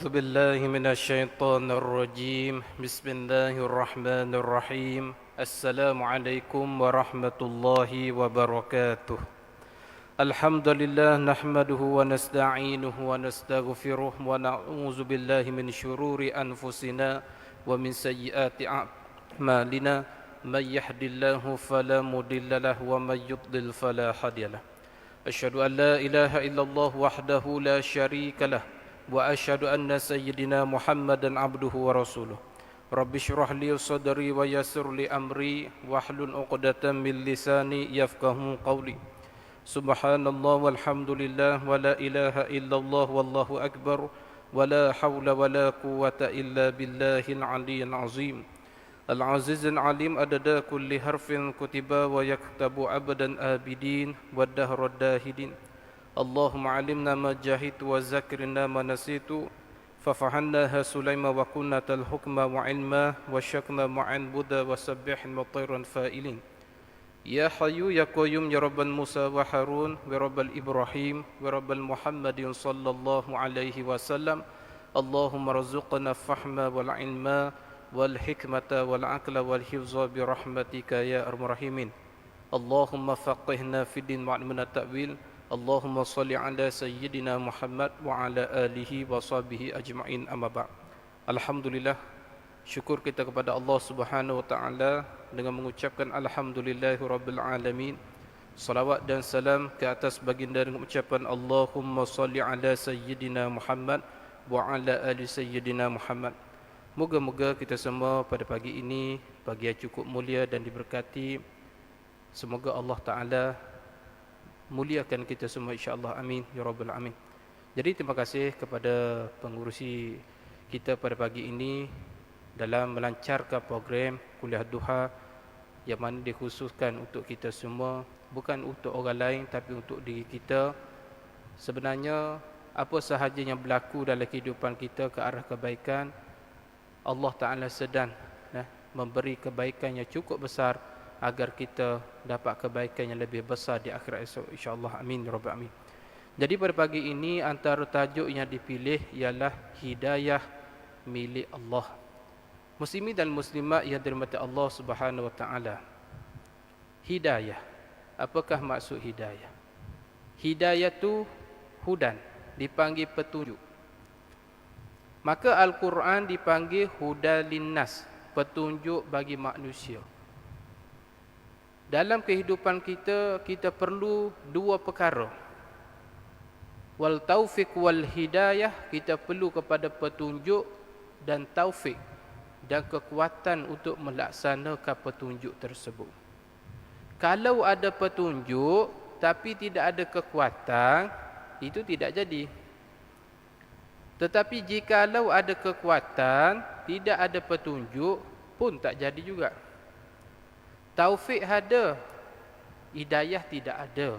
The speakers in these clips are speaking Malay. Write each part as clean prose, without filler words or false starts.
أعوذ بالله من الشيطان الرجيم بسم الله الرحمن الرحيم السلام عليكم ورحمة الله وبركاته الحمد لله نحمده ونستعينه ونستغفره ونعوذ بالله من شرور أنفسنا ومن سيئات أعمالنا من يهد الله فلا مضل له ومن يضلل فلا هادي له أشهد أن لا إله إلا الله وحده لا شريك له وأشهد أن سيدنا محمدا عبده ورسوله رب اشرح لي صدري ويسر لي أمري واحلل عقدة من لساني يفقهوا قولي سبحان الله والحمد لله ولا إله إلا الله والله أكبر ولا حول ولا قوة إلا بالله العلي العظيم العزيز العليم عدد كل حرف كتب ويكتب أبدا آبدين والدهر الداهدين اللهم علمنا ما جهلت وذكرنا ما نسيت ففهمناها سليمان وكنا الحكم وعلما وشكنا معا بدا وسبح مطيرا فائلين يا حي يا قيوم يا رب موسى وهارون ورب الإبراهيم ورب محمد صلى الله عليه وسلم اللهم ارزقنا الفهم والعلم والحكمة والعقل والحفظ برحمتك يا أرحم الراحمين اللهم فقهنا في الدين وعلمنا التأويل Allahumma salli ala sayyidina Muhammad wa ala alihi wa sahbihi ajma'in amma ba'd. Alhamdulillah, syukur kita kepada Allah Subhanahu wa taala dengan mengucapkan alhamdulillahi rabbil alamin. Salawat dan salam ke atas baginda dengan ucapan Allahumma salli ala sayyidina Muhammad wa ala ali sayyidina Muhammad. Moga-moga kita semua pada pagi ini pagi yang cukup mulia dan diberkati. Semoga Allah taala muliakan kita semua insya-Allah, amin ya rabbal alamin. Jadi terima kasih kepada pengurusi kita pada pagi ini dalam melancarkan program kuliah duha yang mana dikhususkan untuk kita semua, bukan untuk orang lain tapi untuk diri kita. Sebenarnya apa sahaja yang berlaku dalam kehidupan kita ke arah kebaikan, Allah Taala sedang memberi kebaikan yang cukup besar agar kita dapat kebaikan yang lebih besar di akhirat esok insya-Allah, amin ya rabbal alamin. Jadi pada pagi ini antara tajuk yang dipilih ialah hidayah milik Allah. Muslimin dan muslimat yang dirahmati Allah Subhanahu wa taala. Hidayah. Apakah maksud hidayah? Hidayah tu hudan, dipanggil petunjuk. Maka Al-Quran dipanggil hudan linnas, petunjuk bagi manusia. Dalam kehidupan kita, kita perlu dua perkara. Wal taufiq wal hidayah, kita perlu kepada petunjuk dan taufik dan kekuatan untuk melaksanakan petunjuk tersebut. Kalau ada petunjuk tapi tidak ada kekuatan, itu tidak jadi. Tetapi jikalau ada kekuatan, tidak ada petunjuk pun tak jadi juga. Taufik ada, hidayah tidak ada.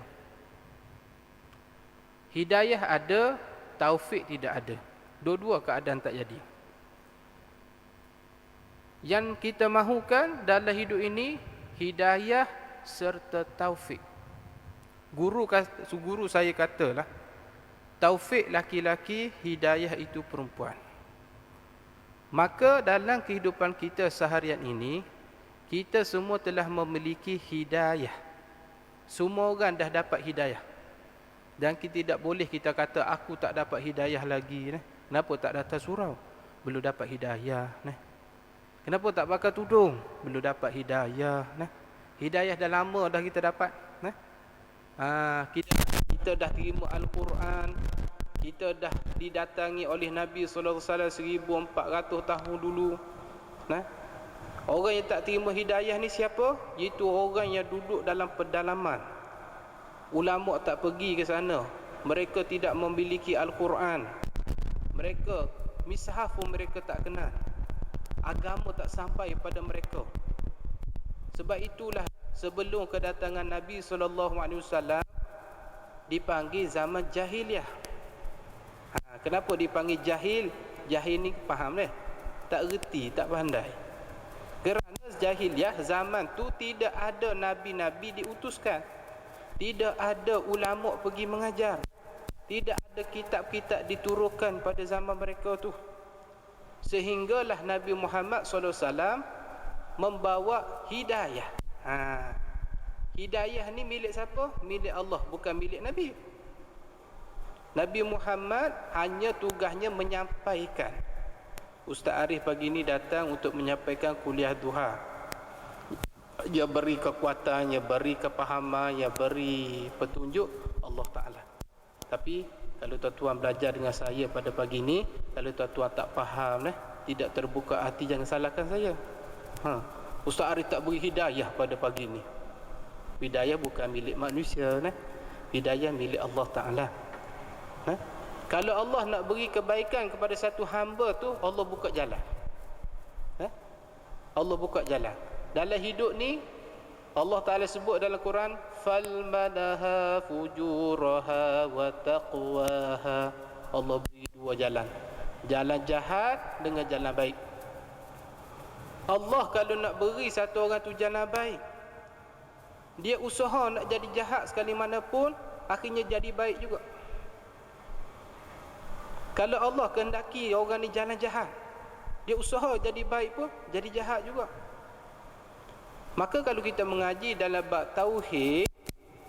Hidayah ada, taufik tidak ada. Dua-dua keadaan tak jadi. Yang kita mahukan dalam hidup ini, hidayah serta taufik. Guru saya katalah, taufik laki-laki, hidayah itu perempuan. Maka dalam kehidupan kita seharian ini, kita semua telah memiliki hidayah. Semua orang dah dapat hidayah. Dan kita tidak boleh kita kata aku tak dapat hidayah lagi. Kenapa tak datang surau? Belum dapat hidayah. Kenapa tak pakai tudung? Belum dapat hidayah. Hidayah dah lama dah kita dapat. Kita dah terima Al-Quran. Kita dah didatangi oleh Nabi sallallahu alaihi wasallam 1400 tahun dulu. Orang yang tak terima hidayah ni siapa? Iaitu orang yang duduk dalam pedalaman. Ulama tak pergi ke sana. Mereka tidak memiliki Al-Quran. Mereka, mishaf pun mereka tak kenal. Agama tak sampai pada mereka. Sebab itulah sebelum kedatangan Nabi SAW dipanggil zaman jahiliah. Kenapa dipanggil jahil? Jahil ni faham tak reti, tak pandai. Kerana jahiliah zaman tu tidak ada nabi-nabi diutuskan. Tidak ada ulama pergi mengajar. Tidak ada ada kitab-kitab diturunkan pada zaman mereka tu, sehinggalah Nabi Muhammad SAW membawa hidayah. Hidayah ni milik siapa? Milik Allah, bukan milik Nabi. Nabi Muhammad hanya tugasnya menyampaikan. Ustaz Arif pagi ni datang untuk menyampaikan kuliah duha. Dia beri kekuatan, dia beri kepahaman, dia beri petunjuk Allah Ta'ala. Tapi kalau tuan-tuan belajar dengan saya pada pagi ni, kalau tuan-tuan tak faham, tidak terbuka hati, jangan salahkan saya. Ustaz Arif tak beri hidayah pada pagi ni. Hidayah bukan milik manusia, hidayah milik Allah Ta'ala. Kalau Allah nak beri kebaikan kepada satu hamba tu, Allah buka jalan. Allah buka jalan. Dalam hidup ni Allah Ta'ala sebut dalam Quran, falmadaha fujuraha wa taqwaha. Allah beri dua jalan, jalan jahat dengan jalan baik. Allah kalau nak beri satu orang tu jalan baik, dia usaha nak jadi jahat sekali mana pun, akhirnya jadi baik juga. Kalau Allah kehendaki orang ni jalan jahat, dia usaha jadi baik pun jadi jahat juga. Maka kalau kita mengaji dalam bab tauhid,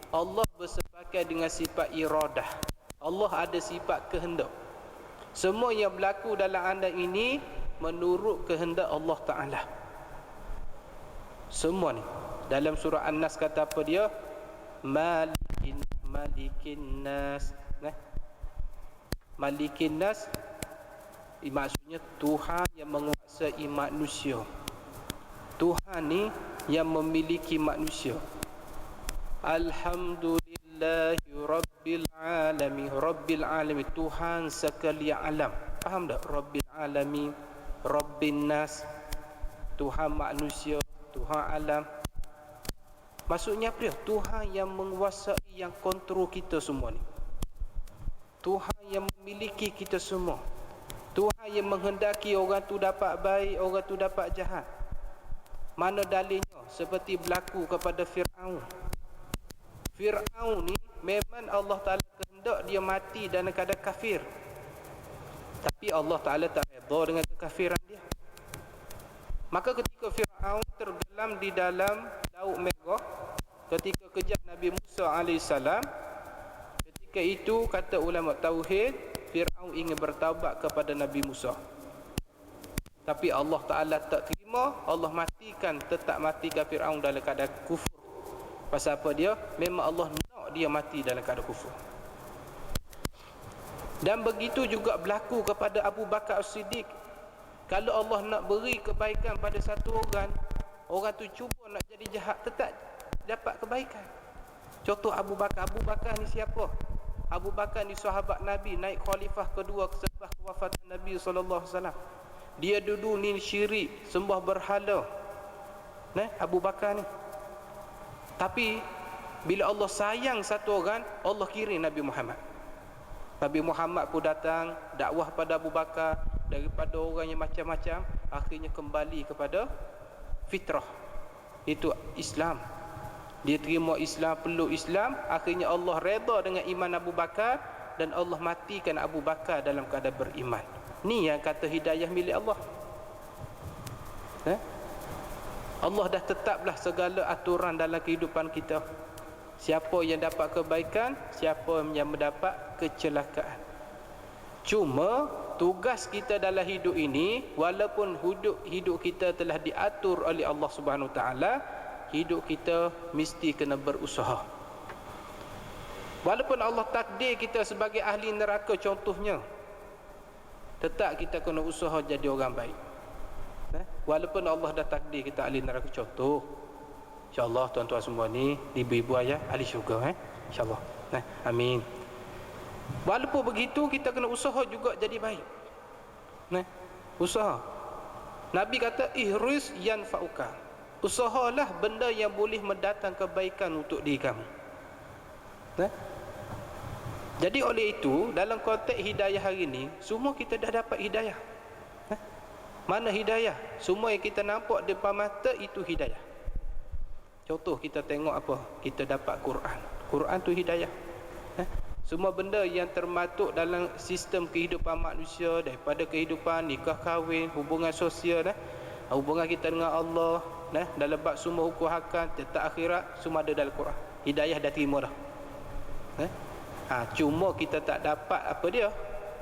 Allah bersepakat dengan sifat iradah. Allah ada sifat kehendak. Semua yang berlaku dalam anda ini menurut kehendak Allah Ta'ala. Semua ni. Dalam surah An-Nas kata apa dia? Malikin nas. Malikin nas, maksudnya Tuhan yang menguasai manusia. Tuhan ni yang memiliki manusia. Alhamdulillahi Rabbil Alamin. Rabbil Alamin, Tuhan sekalian alam. Faham tak? Rabbil Alamin, Rabbin Nas, Tuhan manusia, Tuhan alam. Maksudnya apa dia? Tuhan yang menguasai, yang kontrol kita semua ni. Tuhan yang memiliki kita semua. Tuhan yang menghendaki orang tu dapat baik, orang tu dapat jahat. Mana dalilnya? Seperti berlaku kepada Fir'aun. Fir'aun ni memang Allah Ta'ala kehendak dia mati dalam keadaan kafir, tapi Allah Ta'ala tak redha dengan kekafiran dia. Maka ketika Fir'aun tergelam di dalam Laut Merah, ketika kejar Nabi Musa AS, ketika itu kata ulama tauhid, Fir'aun ingin bertaubat kepada Nabi Musa, tapi Allah Ta'ala tak terima. Allah matikan, tetap matikan Fir'aun dalam keadaan kufur. Pasal apa dia? Memang Allah nak dia mati dalam keadaan kufur. Dan begitu juga berlaku kepada Abu Bakar As-Siddiq. Kalau Allah nak beri kebaikan pada satu orang, orang tu cuba nak jadi jahat, tetap dapat kebaikan. Contoh Abu Bakar. Abu Bakar ni siapa? Abu Bakar ni sahabat Nabi, naik khalifah kedua selepas kewafatan Nabi SAW. Dia dulu ni syirik, sembah berhala, Abu Bakar ni. Tapi bila Allah sayang satu orang, Allah kirim Nabi Muhammad. Nabi Muhammad pun datang dakwah pada Abu Bakar, daripada orang yang macam-macam, akhirnya kembali kepada fitrah, itu Islam. Dia terima Islam, peluk Islam. Akhirnya Allah redha dengan iman Abu Bakar, dan Allah matikan Abu Bakar dalam keadaan beriman. Ni yang kata hidayah milik Allah. Allah dah tetaplah segala aturan dalam kehidupan kita. Siapa yang dapat kebaikan, siapa yang mendapat kecelakaan. Cuma tugas kita dalam hidup ini, walaupun hidup kita telah diatur oleh Allah Subhanahu Wa Taala, hidup kita mesti kena berusaha. Walaupun Allah takdir kita sebagai ahli neraka contohnya, tetap kita kena usaha jadi orang baik. Walaupun Allah dah takdir kita ahli neraka contoh, InsyaAllah tuan-tuan semua ni, ibu-ibu ayah ahli syurga, InsyaAllah. Amin. Walaupun begitu, kita kena usaha juga jadi baik. Usaha. Nabi kata ihris yanfa'uka. Usahalah benda yang boleh mendatang kebaikan untuk diri kamu. Jadi oleh itu, dalam konteks hidayah hari ini, semua kita dah dapat hidayah. Mana hidayah? Semua yang kita nampak depan mata itu hidayah. Contoh kita tengok apa? Kita dapat Quran. Quran tu hidayah. Semua benda yang termaktub dalam sistem kehidupan manusia, daripada kehidupan nikah kahwin, hubungan sosial, hubungan kita dengan Allah, dalam bab semua hukum hakam, tentang akhirat, semua ada dalam Quran. Hidayah dah terima dah. Cuma kita tak dapat apa dia?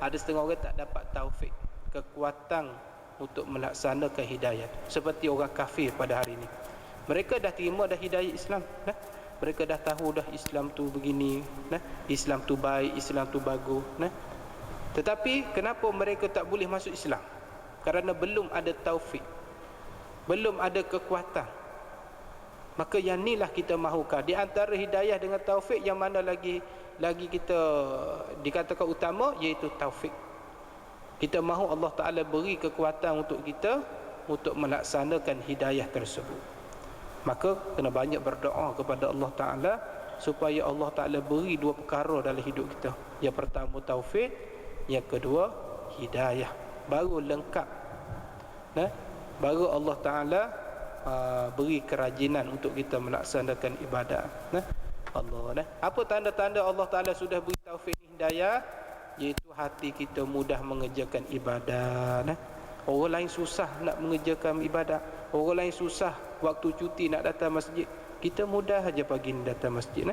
Ada setengah orang tak dapat taufik, kekuatan untuk melaksanakan hidayah. Seperti orang kafir pada hari ini. Mereka dah terima dah hidayah Islam, mereka dah tahu dah Islam tu begini, Islam tu baik, Islam tu bagus, tetapi kenapa mereka tak boleh masuk Islam? Kerana belum ada taufik, belum ada kekuatan. Maka yang inilah kita mahukan. Di antara hidayah dengan taufik, yang mana lagi kita dikatakan utama, iaitu taufik. Kita mahu Allah Ta'ala beri kekuatan untuk kita untuk melaksanakan hidayah tersebut. Maka kena banyak berdoa kepada Allah Ta'ala supaya Allah Ta'ala beri dua perkara dalam hidup kita. Yang pertama taufik, yang kedua hidayah. Baru lengkap, baru Allah Ta'ala beri kerajinan untuk kita melaksanakan ibadah. Allah, apa tanda-tanda Allah Ta'ala sudah beri taufik hidayah? Iaitu hati kita mudah mengerjakan ibadah. Orang lain susah nak mengerjakan ibadah, orang lain susah waktu cuti nak datang masjid, kita mudah aja pagi ni datang masjid.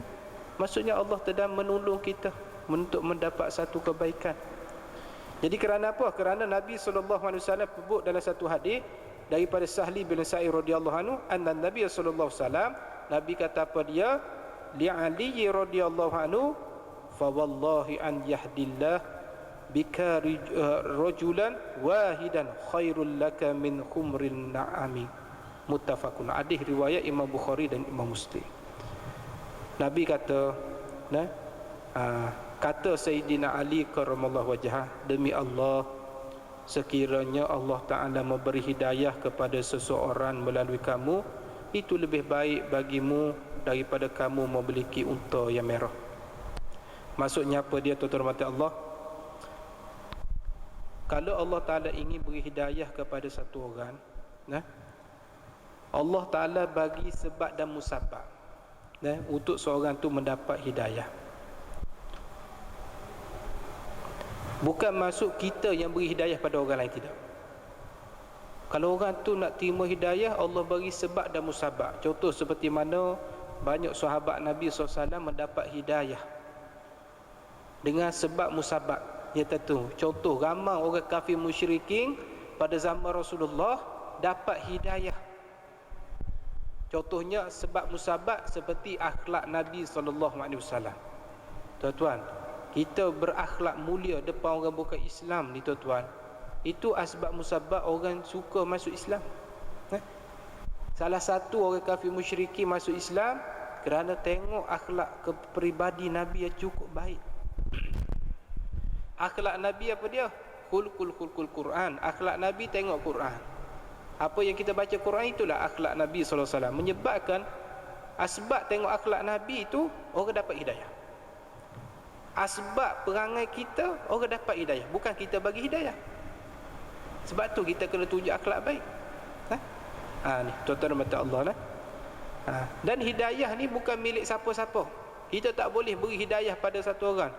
Maksudnya Allah sedang menolong kita untuk mendapat satu kebaikan. Jadi kerana apa? Kerana Nabi SAW sebut dalam satu hadis daripada Sahli bin Sa'id radhiyallahu anhu, anna Nabi SAW, Nabi kata apa dia? Li Ali radhiyallahu anhu, fa wallahi an yahdillah bika rajulan wahidan khairul laka min khumrin na'ami. Muttafaqun. Hadis riwayat Imam Bukhari dan Imam Muslim. Nabi kata, kata Sayyidina Ali karramallahu wajhah, demi Allah, sekiranya Allah Ta'ala memberi hidayah kepada seseorang melalui kamu, itu lebih baik bagimu daripada kamu memiliki unta yang merah. Maksudnya apa dia, tuan-tuan mati Allah? Kalau Allah Ta'ala ingin beri hidayah kepada satu orang, Allah Ta'ala bagi sebab dan musabab untuk seorang tu mendapat hidayah. Bukan maksud kita yang beri hidayah pada orang lain, tidak. Kalau orang tu nak terima hidayah, Allah bagi sebab dan musabab. Contoh seperti mana banyak sahabat Nabi SAW mendapat hidayah dengan sebab musabab. Ya tentu. Contoh, ramai orang kafir musyrikin pada zaman Rasulullah dapat hidayah. Contohnya sebab musabab seperti akhlak Nabi SAW. Tuan-tuan, kita berakhlak mulia depan orang bukan Islam ni, tuan-tuan, itu asbab musabab orang suka masuk Islam. Salah satu orang kafir musyrikin masuk Islam kerana tengok akhlak kepribadi Nabi yang cukup baik. Akhlak Nabi apa dia? Khulqul Quran. Akhlak Nabi tengok Quran. Apa yang kita baca Quran, itulah akhlak Nabi SAW. Menyebabkan asbab tengok akhlak Nabi itu, orang dapat hidayah. Asbab perangai kita, orang dapat hidayah. Bukan kita bagi hidayah. Sebab tu kita kena tunjuk akhlak baik. Ni tuan-tuan mata Allah. Dan hidayah ni bukan milik siapa-siapa. Kita tak boleh beri hidayah pada satu orang.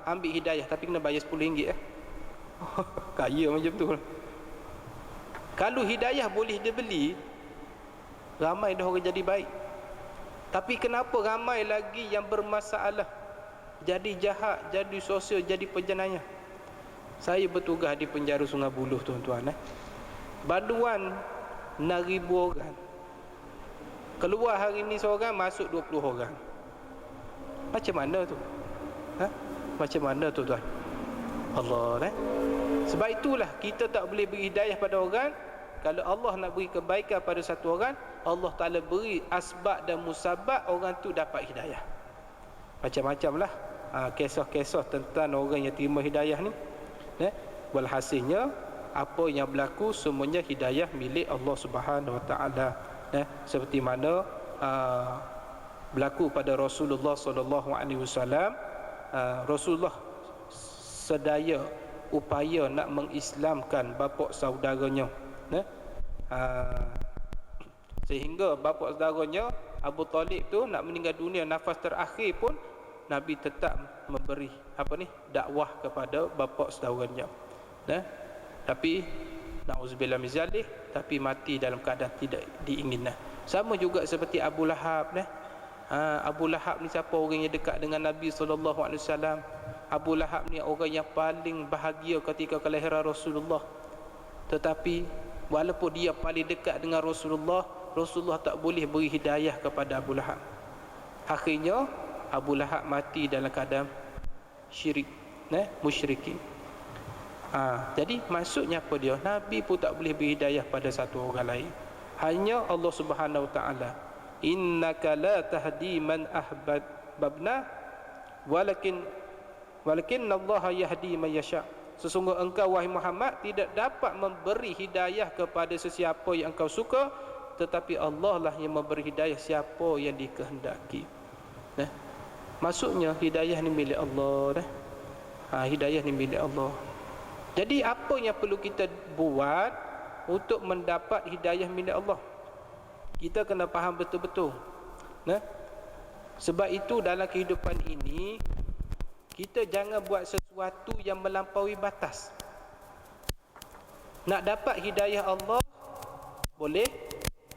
Ambil hidayah tapi kena bayar RM10. Kaya macam tu. Kalau hidayah boleh dibeli, ramai dah orang jadi baik. Tapi kenapa ramai lagi yang bermasalah, jadi jahat, jadi sosial, jadi penjenayah? Saya bertugas di penjara Sungai Buloh, tuan-tuan. Baduan 6,000 orang. Keluar hari ni seorang, masuk 20 orang. Macam mana tu? Macam mana tu, tuan? Allah. Sebab itulah kita tak boleh beri hidayah pada orang. Kalau Allah nak beri kebaikan pada satu orang, Allah Ta'ala beri asbab dan musabab orang tu dapat hidayah. Macam-macam lah kisah-kisah tentang orang yang terima hidayah ni. Walhasilnya apa yang berlaku semuanya hidayah milik Allah Subhanahu Wa Ta'ala. Seperti mana berlaku pada Rasulullah SAW. Rasulullah sedaya upaya nak mengislamkan bapa saudaranya, sehingga bapa saudaranya Abu Talib tu nak meninggal dunia, nafas terakhir pun Nabi tetap memberi dakwah kepada bapa saudaranya. Tapi na'udzubillah min zalik, tapi mati dalam keadaan tidak diinginkan. Sama juga seperti Abu Lahab. Abu Lahab ni siapa orang yang dekat dengan Nabi SAW? Abu Lahab ni orang yang paling bahagia ketika kelahiran Rasulullah. Tetapi walaupun dia paling dekat dengan Rasulullah, Rasulullah tak boleh beri hidayah kepada Abu Lahab. Akhirnya Abu Lahab mati dalam keadaan syirik, musyrikin. Jadi maksudnya apa dia? Nabi pun tak boleh beri hidayah pada satu orang lain. Hanya Allah Subhanahu Wa Taala. Innaka la tahdi man ahbabna walakin Allah yahdi man yasha. Sesungguhnya engkau wahai Muhammad tidak dapat memberi hidayah kepada sesiapa yang engkau suka, tetapi Allah lah yang memberi hidayah siapa yang dikehendaki. Maksudnya hidayah ni milik Allah. Hidayah ni milik Allah. Jadi apa yang perlu kita buat untuk mendapat hidayah milik Allah? Kita kena faham betul-betul. Sebab itu dalam kehidupan ini kita jangan buat sesuatu yang melampaui batas. Nak dapat hidayah Allah boleh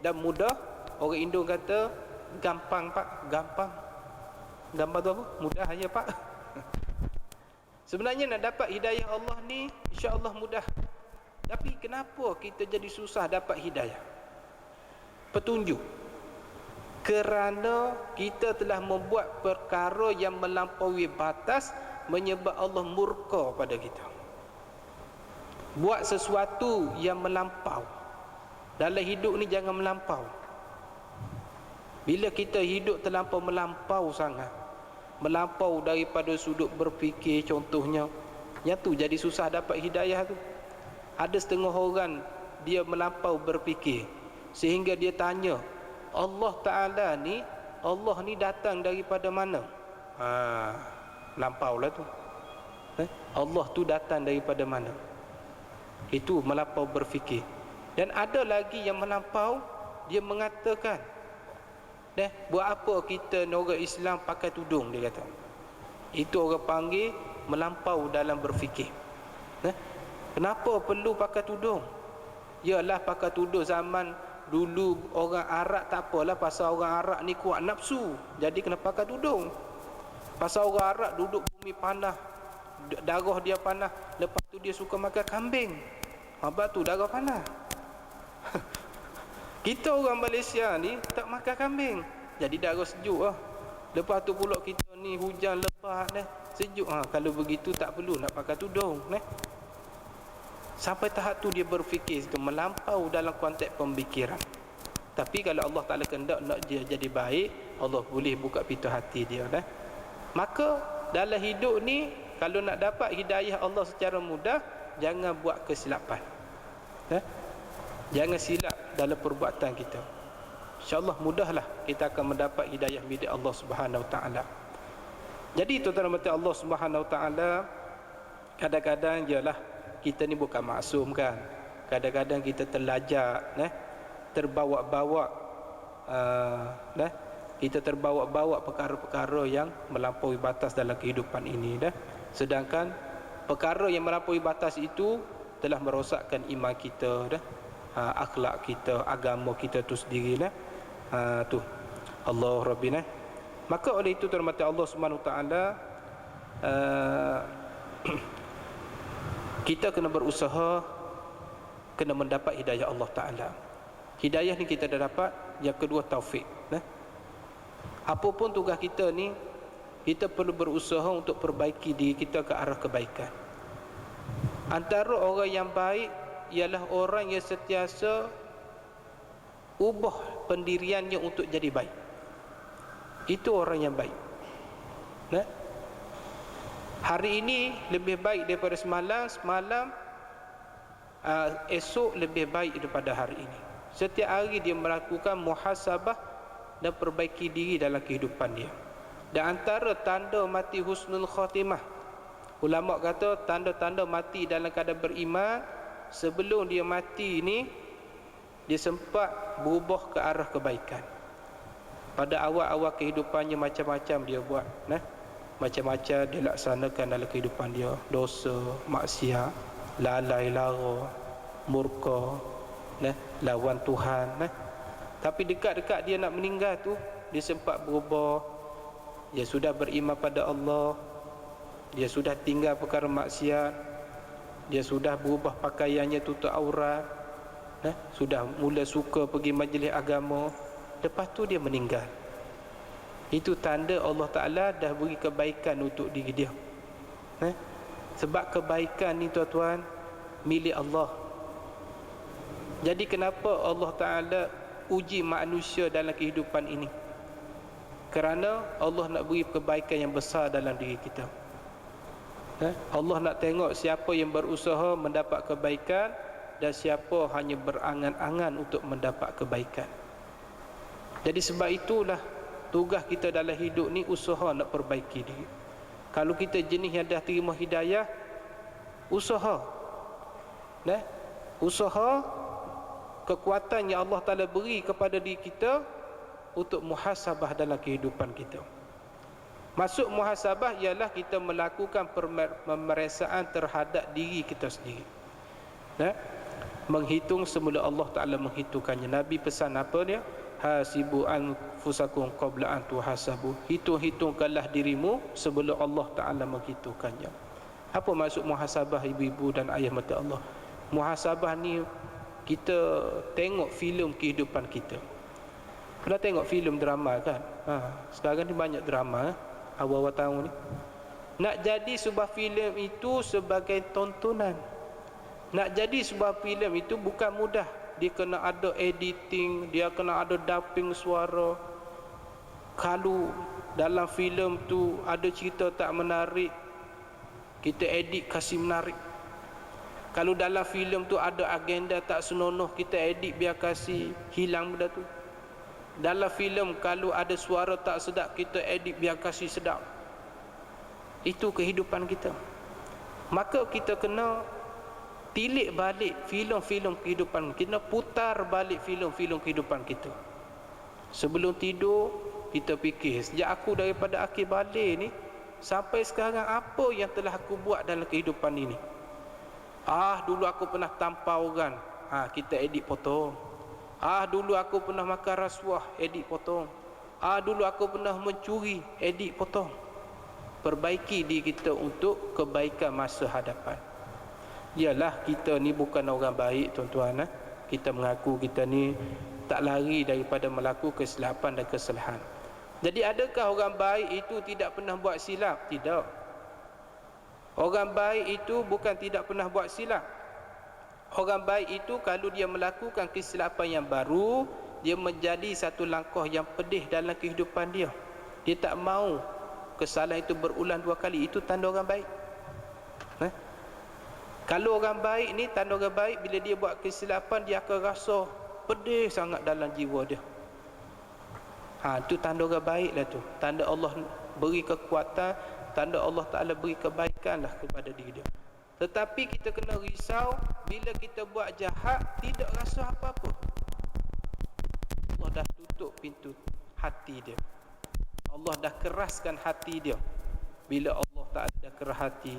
dan mudah. Orang Indo kata gampang pak, gampang. Gampang tu apa? Mudah aja pak. Sebenarnya nak dapat hidayah Allah ni insya-Allah mudah. Tapi kenapa kita jadi susah dapat hidayah? Petunjuk. Kerana kita telah membuat perkara yang melampaui batas, menyebab Allah murka pada kita. Buat sesuatu yang melampau. Dalam hidup ni jangan melampau. Bila kita hidup terlampau melampau sangat, melampau daripada sudut berfikir contohnya, yang tu jadi susah dapat hidayah tu. Ada setengah orang dia melampau berfikir sehingga dia tanya, Allah Ta'ala ni, Allah ni datang daripada mana? Lampau lah tu. Allah tu datang daripada mana? Itu melampau berfikir. Dan ada lagi yang melampau, dia mengatakan, buat apa kita orang Islam pakai tudung, dia kata. Itu orang panggil melampau dalam berfikir. Kenapa perlu pakai tudung? Yalah pakai tudung zaman dulu orang Arab tak apalah, pasal orang Arab ni kuat nafsu, jadi kena pakai tudung. Pasal orang Arab duduk bumi panah, darah dia panah, lepas tu dia suka makan kambing, sebab tu darah panah. Kita orang Malaysia ni tak makan kambing, jadi darah sejuk lah. Lepas tu pula kita ni hujan lebat sejuk. Kalau begitu tak perlu nak pakai tudung. Sampai tahap tu dia berfikir itu melampau dalam konteks pemikiran. Tapi kalau Allah Ta'ala kehendak nak dia jadi baik, Allah boleh buka pintu hati dia. Maka dalam hidup ni, kalau nak dapat hidayah Allah secara mudah, jangan buat kesilapan. Jangan silap dalam perbuatan kita. InsyaAllah mudahlah kita akan mendapat hidayah milik Allah Subhanahu Wa Taala. Jadi tuan-tuan dan Allah Subhanahu Wa Taala, kadang-kadang jelah kita ni bukan maksum kan. Kadang-kadang kita terlajak, terbawa-bawa, kita terbawa-bawa perkara-perkara yang melampaui batas dalam kehidupan ini. Sedangkan perkara yang melampaui batas itu telah merosakkan iman kita, akhlak kita, agama kita tu sendiri. Tu Allah Rabbina. Maka oleh itu terhormat Allah Subhanahu Wa Taala, kita kena berusaha, kena mendapat hidayah Allah Ta'ala. Hidayah ni kita dah dapat. Yang kedua taufik. Apapun tugas kita ni, kita perlu berusaha untuk perbaiki diri kita ke arah kebaikan. Antara orang yang baik ialah orang yang sentiasa ubah pendiriannya untuk jadi baik. Itu orang yang baik. Hari ini lebih baik daripada semalam, esok lebih baik daripada hari ini. Setiap hari dia melakukan muhasabah dan perbaiki diri dalam kehidupan dia. Dan antara tanda mati husnul khatimah, ulama kata tanda-tanda mati dalam keadaan beriman, sebelum dia mati ni dia sempat berubah ke arah kebaikan. Pada awal-awal kehidupannya macam-macam dia buat, macam-macam dia laksanakan dalam kehidupan dia, dosa, maksiat, lalai lara, murka, lawan Tuhan. Tapi dekat-dekat dia nak meninggal tu, dia sempat berubah. Dia sudah beriman pada Allah, dia sudah tinggal perkara maksiat, dia sudah berubah pakaiannya, tutup aurat, sudah mula suka pergi majlis agama. Lepas tu dia meninggal. Itu tanda Allah Ta'ala dah beri kebaikan untuk diri dia. Sebab kebaikan ni tuan-tuan milik Allah. Jadi kenapa Allah Ta'ala uji manusia dalam kehidupan ini? Kerana Allah nak beri kebaikan yang besar dalam diri kita. Allah nak tengok siapa yang berusaha mendapat kebaikan dan siapa hanya berangan-angan untuk mendapat kebaikan. Jadi sebab itulah tugas kita dalam hidup ni usaha nak perbaiki diri. Kalau kita jenis yang dah terima hidayah, usaha kekuatan yang Allah Ta'ala beri kepada diri kita untuk muhasabah dalam kehidupan kita. Masuk muhasabah ialah kita melakukan pemeriksaan terhadap diri kita sendiri. Menghitung semula Allah Ta'ala menghitungkannya. Nabi pesan apa dia? Hasibu anfusakum qabla an tuhasabu. Hitung-hitungkanlah dirimu sebelum Allah Ta'ala menghitungkannya. Apa maksud muhasabah ibu-ibu dan ayah mata Allah? Muhasabah ni kita tengok filem kehidupan kita. Pernah tengok filem drama kan? Sekarang ni banyak drama awal-awal tahun ni. Nak jadi sebuah filem itu sebagai tontonan. Nak jadi sebuah filem itu bukan mudah. Dia kena ada editing, dia kena ada dubbing suara. Kalau dalam filem tu ada cerita tak menarik, kita edit kasih menarik. Kalau dalam filem tu ada agenda tak senonoh, kita edit biar kasih hilang benda tu. Dalam filem kalau ada suara tak sedap, kita edit biar kasih sedap. Itu kehidupan kita. Maka kita kena tilik balik filem-filem kehidupan, kita putar balik filem-filem kehidupan kita. Sebelum tidur kita fikir, sejak aku daripada akhir balik ni sampai sekarang, apa yang telah aku buat dalam kehidupan ini? Dulu aku pernah tampar orang, kita edit potong. Dulu aku pernah makan rasuah, edit potong. Dulu aku pernah mencuri, edit potong. Perbaiki diri kita untuk kebaikan masa hadapan. Yalah, kita ni bukan orang baik tuan-tuan. Kita mengaku kita ni tak lari daripada melakukan kesilapan dan kesalahan. Jadi adakah orang baik itu tidak pernah buat silap? Tidak. Orang baik itu bukan tidak pernah buat silap. Orang baik itu kalau dia melakukan kesilapan yang baru, dia menjadi satu langkah yang pedih dalam kehidupan dia. Dia tak mau kesalahan itu berulang dua kali. Itu tanda orang baik. Kalau orang baik ni, tanda orang baik, bila dia buat kesilapan, dia akan rasa pedih sangat dalam jiwa dia. Itu tanda orang baik lah tu. Tanda Allah beri kekuatan, tanda Allah Ta'ala beri kebaikan lah kepada diri dia. Tetapi kita kena risau bila kita buat jahat, tidak rasa apa-apa. Allah dah tutup pintu hati dia. Allah dah keraskan hati dia. Bila Allah Ta'ala dah keras hati,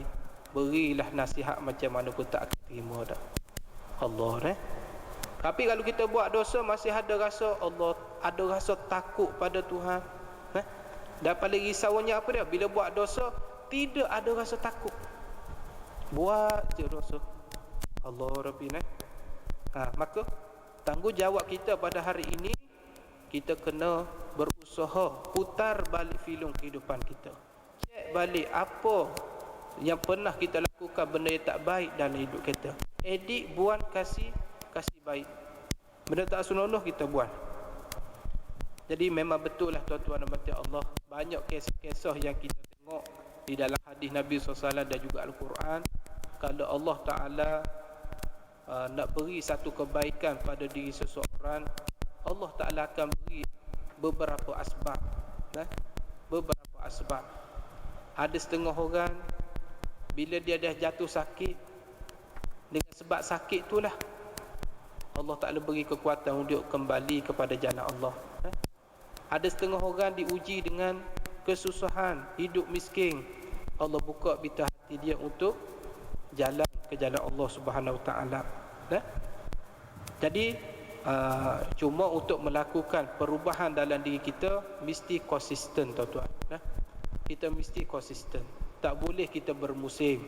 berilah nasihat macam mana pun tak akan terima dah Allah. Tapi kalau kita buat dosa, masih ada rasa Allah, ada rasa takut pada Tuhan. Dan paling risaunya apa dia? Bila buat dosa, tidak ada rasa takut, buat je dosa. Allah Rabbi. Maka tanggungjawab kita pada hari ini, kita kena berusaha putar balik filem kehidupan kita. Cek balik apa yang pernah kita lakukan, benda yang tak baik dalam hidup kita. Edit, buat, kasih baik. Benda tak senonoh kita buat. Jadi memang betul lah tuan-tuan dan puan Allah, banyak kisah-kisah yang kita tengok di dalam hadis Nabi SAW dan juga Al-Quran. Kalau Allah Ta'ala nak beri satu kebaikan pada diri seseorang, Allah Ta'ala akan beri beberapa asbab. Beberapa asbab. Ada setengah orang, bila dia dah jatuh sakit, dengan sebab sakit itulah Allah Ta'ala beri kekuatan untuk kembali kepada jalan Allah. Ada setengah orang diuji dengan kesusahan, hidup miskin, Allah buka pita hati dia untuk jalan ke jalan Allah Subhanahu Wa Taala. Jadi cuma untuk melakukan perubahan dalam diri kita mesti konsisten, tuan-tuan. Kita mesti konsisten. Tak boleh kita bermusim.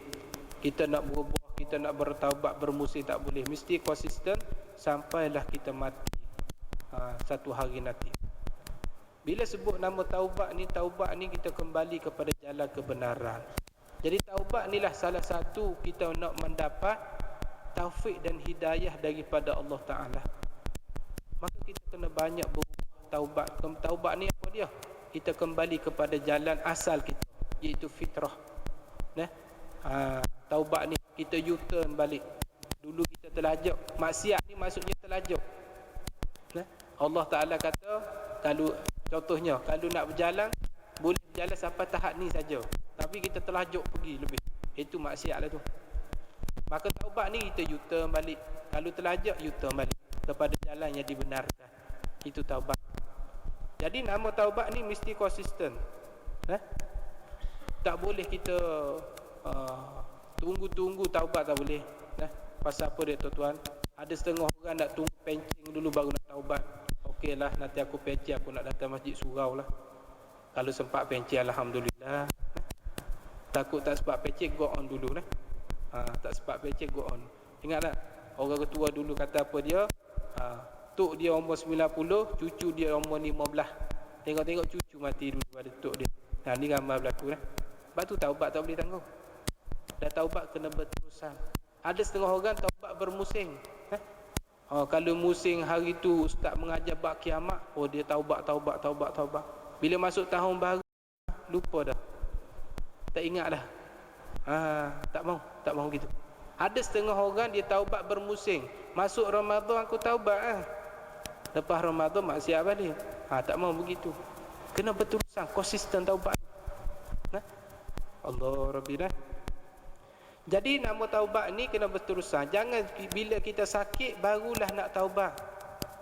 Kita nak berubah, kita nak bertaubat bermusim, tak boleh. Mesti konsisten sampailah kita mati satu hari nanti. Bila sebut nama taubat ni kita kembali kepada jalan kebenaran. Jadi taubat inilah salah satu kita nak mendapat taufik dan hidayah daripada Allah Ta'ala. Maka kita kena banyak berubah taubat. Taubat ni apa dia? Kita kembali kepada jalan asal kita, iaitu fitrah. Taubat ni kita U-turn balik. Dulu kita terlajak. Maksiat ni maksudnya terlajak. Allah Ta'ala kata, kalau contohnya, kalau nak berjalan, boleh berjalan sampai tahap ni saja. Tapi kita terlajak pergi lebih. Itu maksiat lah tu. Maka taubat ni kita U-turn balik. Kalau terlajak, U-turn balik kepada jalan yang dibenarkan. Itu taubat. Jadi nama taubat ni mesti konsisten. Tak boleh kita tunggu-tunggu taubat, tak boleh. Pasal apa dia, tuan-tuan? Ada setengah orang nak tunggu pencing dulu baru nak taubat. Okeylah, nanti aku pencing, aku nak datang masjid surau lah. Kalau sempat pencing, alhamdulillah. Takut tak sempat pencing, go on dulu lah. Tak sempat pencing, go on. Ingat tak? Orang ketua dulu kata apa dia? Tok dia umur 90, cucu dia umur 15. Tengok-tengok cucu mati dulu pada tok dia. Ni gambar berlaku lah. Sebab tu taubat tak boleh tanggung. Dan taubat kena berterusan. Ada setengah orang taubat bermusim. Kalau musim hari tu ustaz mengajar bab kiamat, dia taubat. Bila masuk tahun baru, lupa dah. Tak ingat dah. Tak mau gitu. Ada setengah orang dia taubat bermusim. Masuk Ramadan aku taubat. Lepas Ramadan maksiat balik. Tak mau begitu. Kena berterusan, konsisten taubat. Allah Rabbi dah. Jadi nama taubat ni kena berterusan. Jangan bila kita sakit barulah nak taubat.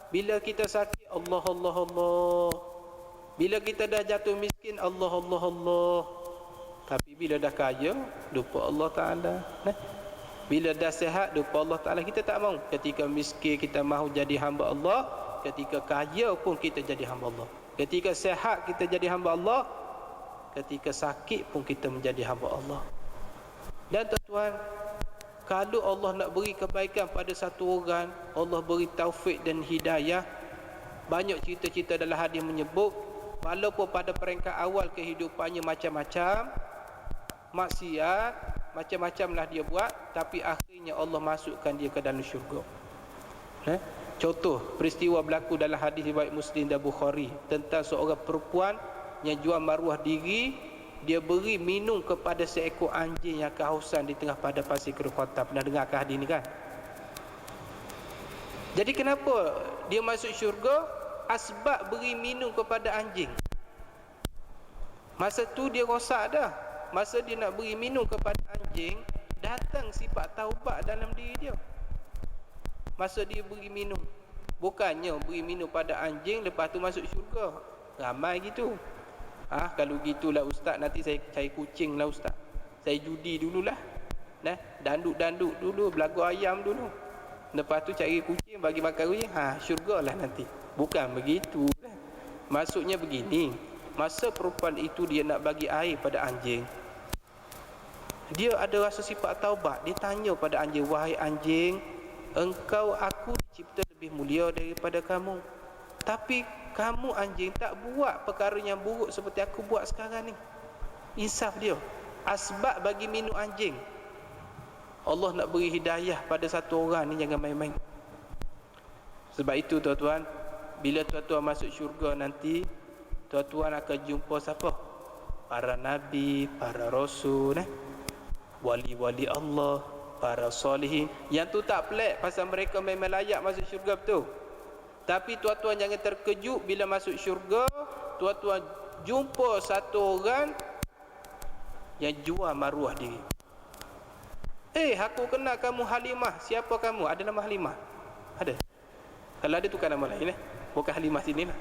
Bila kita sakit Allah. Bila kita dah jatuh miskin Allah. Tapi bila dah kaya lupa Allah Ta'ala. Bila dah sihat lupa Allah Ta'ala. Kita tak mahu. Ketika miskin kita mahu jadi hamba Allah. Ketika kaya pun kita jadi hamba Allah. Ketika sihat kita jadi hamba Allah. Ketika sakit pun kita menjadi hamba Allah. Dan tuan-tuan, kalau Allah nak beri kebaikan pada satu orang, Allah beri taufik dan hidayah. Banyak cerita-cerita dalam hadis menyebut, walaupun pada peringkat awal kehidupannya macam-macam maksiat, macam-macamlah dia buat, tapi akhirnya Allah masukkan dia ke dalam syurga. Contoh peristiwa berlaku dalam hadis riwayat Muslim dan Bukhari tentang seorang perempuan yang jual maruah diri. Dia beri minum kepada seekor anjing yang kehausan di tengah padang pasir Kota. Pernah dengar hadis ni kan? Jadi kenapa dia masuk syurga? Asbab beri minum kepada anjing. Masa tu dia rosak dah. Masa dia nak beri minum kepada anjing, datang sifat taubat dalam diri dia. Masa dia beri minum, bukannya beri minum pada anjing lepas tu masuk syurga. Ramai gitu. Kalau gitulah ustaz, nanti saya cari kucing lah ustaz. Saya judi dululah. Danduk-danduk dulu, belagu ayam dulu. Lepas tu cari kucing, bagi makan kucing. Syurga lah nanti. Bukan begitu. Maksudnya begini. Masa perempuan itu dia nak bagi air pada anjing, dia ada rasa sifat taubat. Dia tanya pada anjing, wahai anjing, engkau aku dicipta lebih mulia daripada kamu. Tapi kamu anjing tak buat perkara yang buruk seperti aku buat sekarang ni. Insaf dia. Asbab bagi minum anjing. Allah nak beri hidayah pada satu orang ni, jangan main-main. Sebab itu tuan-tuan, bila tuan-tuan masuk syurga nanti, tuan-tuan akan jumpa siapa? Para nabi, para rasul, wali-wali Allah, para solihin. Yang tu tak pelik pasal mereka memang layak masuk syurga, betul. Tapi tuan-tuan jangan terkejut bila masuk syurga, tuan-tuan jumpa satu orang yang jual maruah diri. Aku kenal kamu Halimah. Siapa kamu? Ada nama Halimah? Ada? Kalau ada tukar nama lain Bukan Halimah sini lah.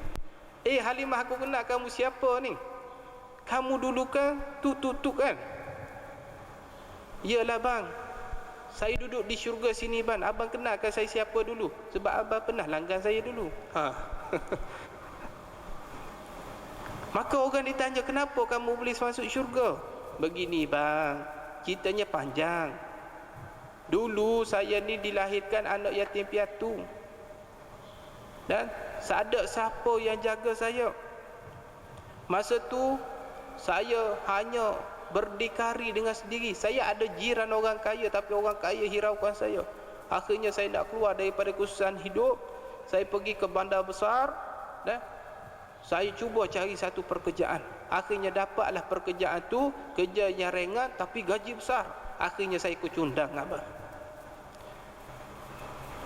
Halimah, aku kenal kamu. Siapa ni? Kamu dulu kan tutup kan? Yalah bang, saya duduk di syurga sini bang. Abang kenalkan saya siapa dulu? Sebab abang pernah langgan saya dulu. Maka orang ditanya, kenapa kamu boleh masuk syurga? Begini bang, ceritanya panjang. Dulu saya ni dilahirkan anak yatim piatu, dan tak ada siapa yang jaga saya. Masa tu saya hanya berdikari dengan sendiri. Saya ada jiran orang kaya, tapi orang kaya hiraukan saya. Akhirnya saya nak keluar daripada kesusahan hidup. Saya pergi ke bandar besar dan saya cuba cari satu pekerjaan. Akhirnya dapatlah pekerjaan tu, kerja yang ringan tapi gaji besar. Akhirnya saya kecundang abang.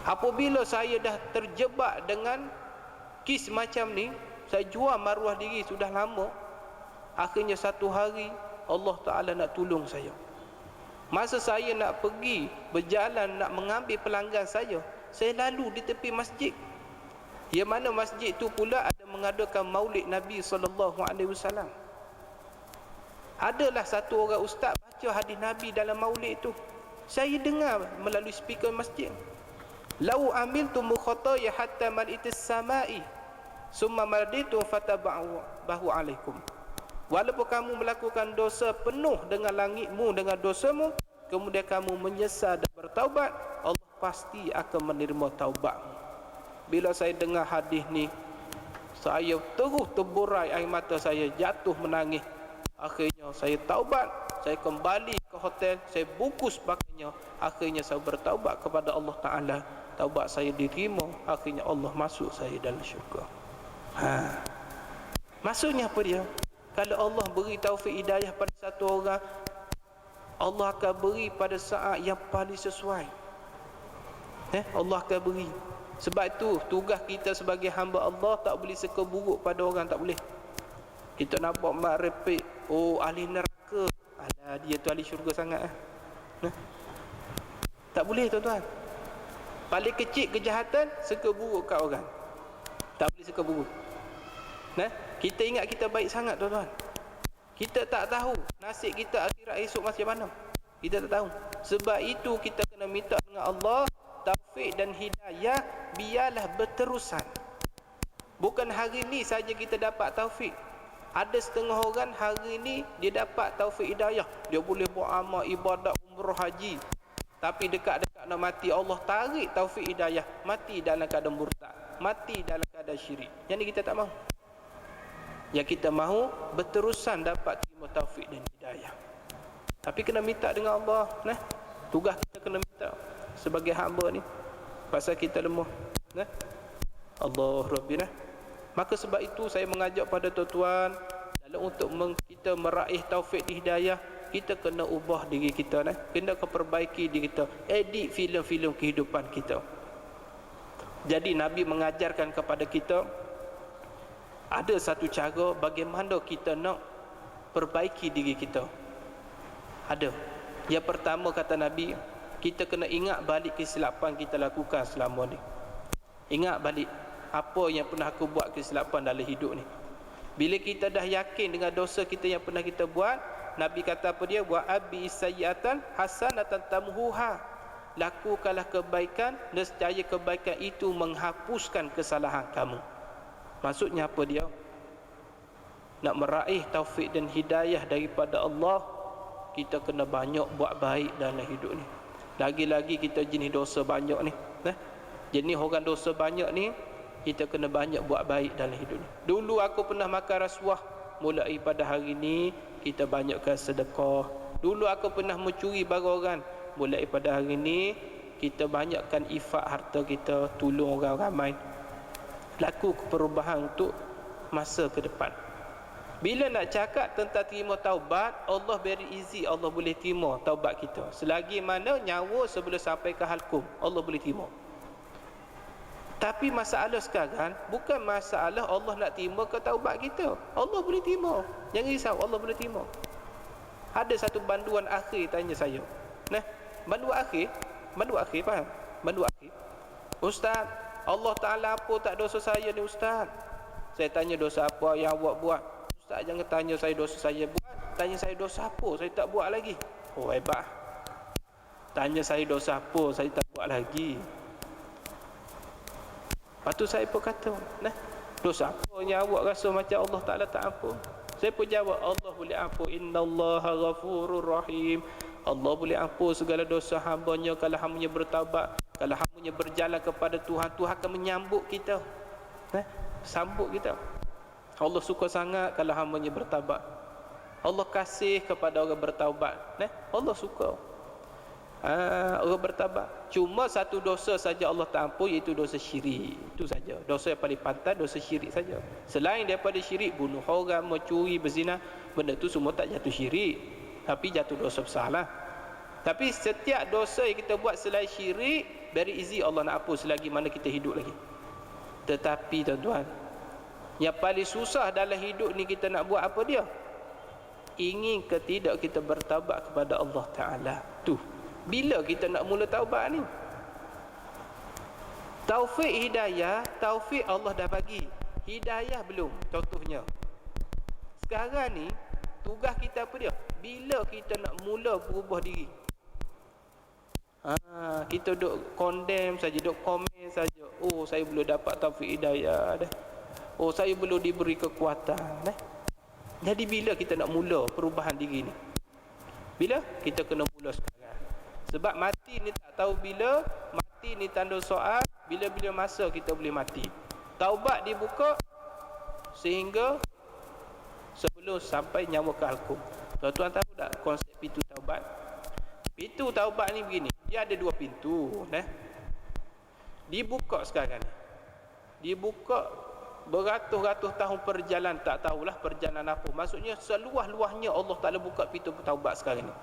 Apabila saya dah terjebak dengan kes macam ni, saya jual maruah diri sudah lama. Akhirnya satu hari Allah Ta'ala nak tolong saya. Masa saya nak pergi berjalan nak mengambil pelanggan saya lalu di tepi masjid, yang mana masjid tu pula ada mengadakan maulid Nabi SAW. Adalah satu orang ustaz baca hadis Nabi dalam maulid tu. Saya dengar melalui speaker masjid. Lau amiltu mukhataya hatta mal'itis samai summa marditu fatabahu alaikum. Walaupun kamu melakukan dosa penuh dengan langitmu dengan dosamu, kemudian kamu menyesal dan bertaubat, Allah pasti akan menerima taubatmu. Bila saya dengar hadis ni, saya terus terburai air mata saya, jatuh menangis. Akhirnya saya taubat, saya kembali ke hotel, saya bungkus pakainya. Akhirnya saya bertaubat kepada Allah Ta'ala. Taubat saya diterima, akhirnya Allah masuk saya dalam syurga. Maksudnya apa dia? Kalau Allah beri taufik hidayah pada satu orang, Allah akan beri pada saat yang paling sesuai. Allah akan beri. Sebab itu tugas kita sebagai hamba Allah tak boleh seka buruk pada orang, tak boleh. Kita nampak mak repek, oh ahli neraka, alah dia tu ahli syurga sangat. Tak boleh tuan-tuan. Paling kecil kejahatan seka buruk kat orang, tak boleh seka buruk. Kita ingat kita baik sangat tuan-tuan. Kita tak tahu nasib kita akhirat esok macam mana. Kita tak tahu. Sebab itu kita kena minta dengan Allah taufik dan hidayah, biarlah berterusan. Bukan hari ni saja kita dapat taufik. Ada setengah orang hari ni dia dapat taufik hidayah, dia boleh buat amal ibadat umrah haji, tapi dekat-dekat nak mati Allah tarik taufik hidayah, mati dalam keadaan murtad, mati dalam keadaan syirik. Yang ni kita tak mahu. Yang kita mahu berterusan dapat terima taufik dan hidayah. Tapi kena minta dengan Allah. Tugas kita kena minta sebagai hamba ni, pasal kita lemah. Allah Rabbina. Maka sebab itu saya mengajak pada tuan-tuan, dalam untuk kita meraih taufik hidayah, kita kena ubah diri kita, kena perbaiki diri kita, edit filem-filem kehidupan kita. Jadi Nabi mengajarkan kepada kita ada satu cara bagaimana kita nak perbaiki diri kita. Ada. Yang pertama kata Nabi, kita kena ingat balik kesilapan kita lakukan selama ni. Ingat balik apa yang pernah aku buat kesilapan dalam hidup ni. Bila kita dah yakin dengan dosa kita yang pernah kita buat, Nabi kata apa dia? Wa abi sayyi'atan hasanatan tamhuha. Lakukanlah kebaikan, nescaya kebaikan itu menghapuskan kesalahan kamu. Maksudnya apa dia? Nak meraih taufik dan hidayah daripada Allah, kita kena banyak buat baik dalam hidup ni. Lagi-lagi kita jenis dosa banyak ni, jenis orang dosa banyak ni, kita kena banyak buat baik dalam hidup ni. Dulu aku pernah makan rasuah, mulai pada hari ni kita banyakkan sedekah. Dulu aku pernah mencuri barang orang, mulai pada hari ni kita banyakkan infak harta kita, tolong orang ramai. Laku perubahan untuk masa ke depan. Bila nak cakap tentang terima taubat, Allah beri izin, Allah boleh terima taubat kita. Selagi mana nyawa sebelum sampai ke halkum, Allah boleh terima. Tapi masalah sekarang bukan masalah Allah nak terima ke taubat kita. Allah boleh terima. Jangan risau, Allah boleh terima. Ada satu banduan akhir tanya saya. Banduan akhir faham? Banduan akhir. Ustaz, Allah Ta'ala apa tak dosa saya ni Ustaz? Saya tanya dosa apa yang awak buat? Ustaz jangan tanya saya dosa saya buat, tanya saya dosa apa saya tak buat lagi. Oh hebat. Tanya saya dosa apa saya tak buat lagi. Lepas tu saya pun kata, nah, dosa apa yang awak rasa macam Allah Ta'ala tak ampun? Saya pun jawab, Allah boleh ampun. Innallaha ghafurur rahim. Allah boleh ampun segala dosa hambanya kalau hambanya bertaubat. Kalau hambanya berjalan kepada Tuhan, Tuhan akan menyambut kita, sambut kita. Allah suka sangat kalau hambanya bertaubat. Allah kasih kepada orang bertaubat. Allah suka orang bertaubat. Cuma satu dosa saja Allah tak ampun, iaitu dosa syirik. Itu saja. Dosa yang paling pantas dosa syirik saja. Selain daripada syirik, bunuh orang, mencuri, berzina, benda tu semua tak jatuh syirik, tapi jatuh dosa besar lah. Tapi setiap dosa yang kita buat selain syirik, dari izin Allah nak hapus selagi mana kita hidup lagi. Tetapi tuan-tuan, yang paling susah dalam hidup ni kita nak buat apa dia? Ingin ke tidak kita bertaubat kepada Allah Ta'ala. Tu, bila kita nak mula taubat ni? Taufik hidayah, taufik Allah dah bagi, hidayah belum. Contohnya sekarang ni tugas kita apa dia? Bila kita nak mula berubah diri? Kita duk condemn saja, duk komen saja. Oh, saya belum dapat taufik hidayah dah. Oh, saya belum diberi kekuatan dah. Jadi bila kita nak mula perubahan diri ni? Bila? Kita kena mula sekarang. Sebab mati ni tak tahu bila. Mati ni tanda soal. Bila-bila masa kita boleh mati. Taubat dibuka sehingga sebelum sampai nyawa ke halkum. Tuan-tuan tahu tak konsep pintu taubat? Pintu taubat ni begini. Dia ada dua pintu. Dibuka sekarang ni. Dibuka beratus-ratus tahun perjalanan, tak tahulah perjalanan apa. Maksudnya seluas-luasnya Allah Ta'ala buka pintu taubat sekarang ni.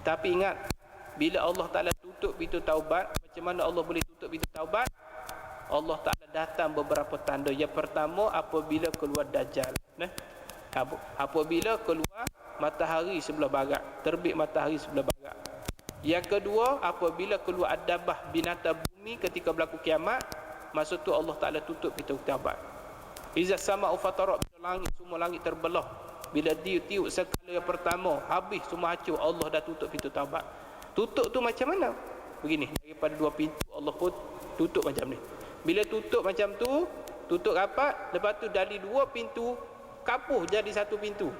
Tapi ingat, bila Allah Ta'ala tutup pintu taubat, macam mana Allah boleh tutup pintu taubat? Allah Ta'ala datang beberapa tanda. Yang pertama, apabila keluar Dajjal. Apabila keluar matahari sebelah barat, terbit matahari sebelah barat. Yang kedua, apabila keluar adabah binatang bumi ketika berlaku kiamat. Masa tu Allah Ta'ala tutup pintu taubat. Iza sama'u fatarat, bila langit, semua langit terbelah. Bila tiup sekali yang pertama, habis semua hancur, Allah dah tutup pintu taubat. Tutup tu macam mana? Begini, daripada dua pintu Allah pun tutup macam ni. Bila tutup macam tu, tutup rapat, lepas tu dari dua pintu kapuh jadi satu pintu.